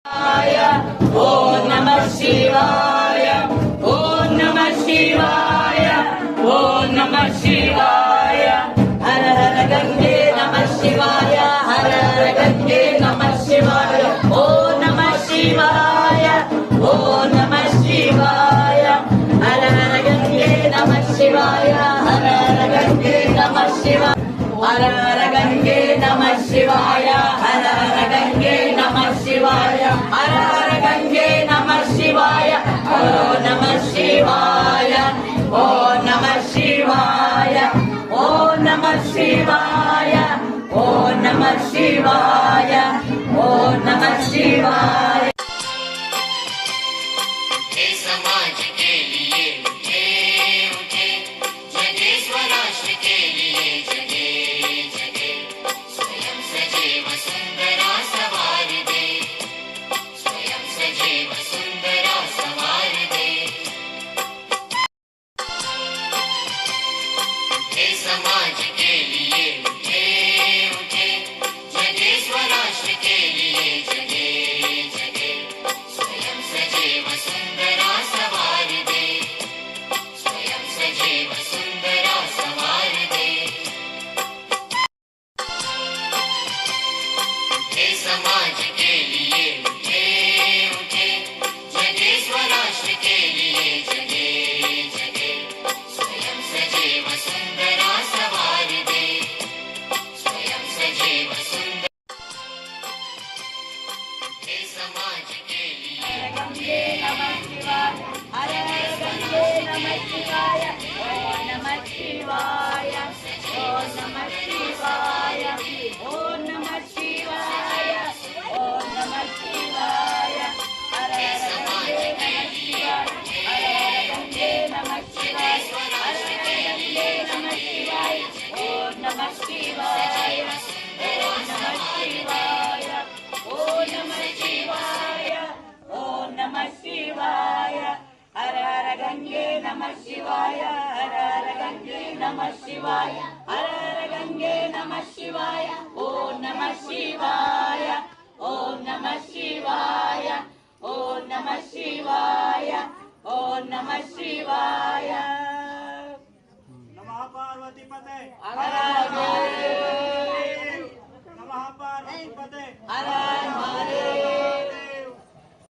ओम नमः शिवाय ओम नमः शिवाय ओम नमः शिवाय हर हर गंगे नमः शिवाय हर हर गंगे नमः शिवाय ओम नमः शिवाय ओम नमः शिवाय हर हर गंगे नमः शिवाय हर हर गंगे नमः शिवाय हर हर गंगे नमः शिवाय हर हर गंगे नमः शिवाय हर हर गंगे नमः शिवाय ओम नमः शिवाय ओम नमः शिवाय ओम नमः शिवाय ओम नमः शिवाय ओम नमः शिवाय। समाज के लिए उठे जगेश्वर राष्ट्र के लिए जगे जगे स्वयं सजीव सुंदरा सवार दे स्वयं सजीव सुंदरा सवार दे समाज के लिए उठे जगेश्वर राष्ट्र के लिए जगे जगे स्वयं सजीव सुंदरा सवार दे स्वयं सजीव सुंदरा सवार दे समाज के लिए उठे जगेश्वर राष्ट्र के लिए जगे जगे स्वयं सजीव सुंदरा सवार दे स्वयं सजीव सुंदर समाज के लिए गंगे नमः शिवाय हर हर गंगे नमः शिवाय ओम नमः शिवाय ओम नमः शिवाय ओम नमः शिवाय ओम नमः शिवाय हर हर गंगे नमः शिवाय हर हर गंगे नमः शिवाय ओम नमः शिवाय ओम नमः शिवाय ओम नमः शिवाय ओम नमः शिवाय हर हर गंगे नमः शिवाय हर हर गंगे नमः शिवाय हर हर गंगे नमः शिवाय ओम नमः शिवाय ओम नमः शिवाय ओम नमः शिवाय ओम नमः शिवाय। नमः पार्वती पते हर हर महादेव नमः पार्वती पते हर हर महादेव।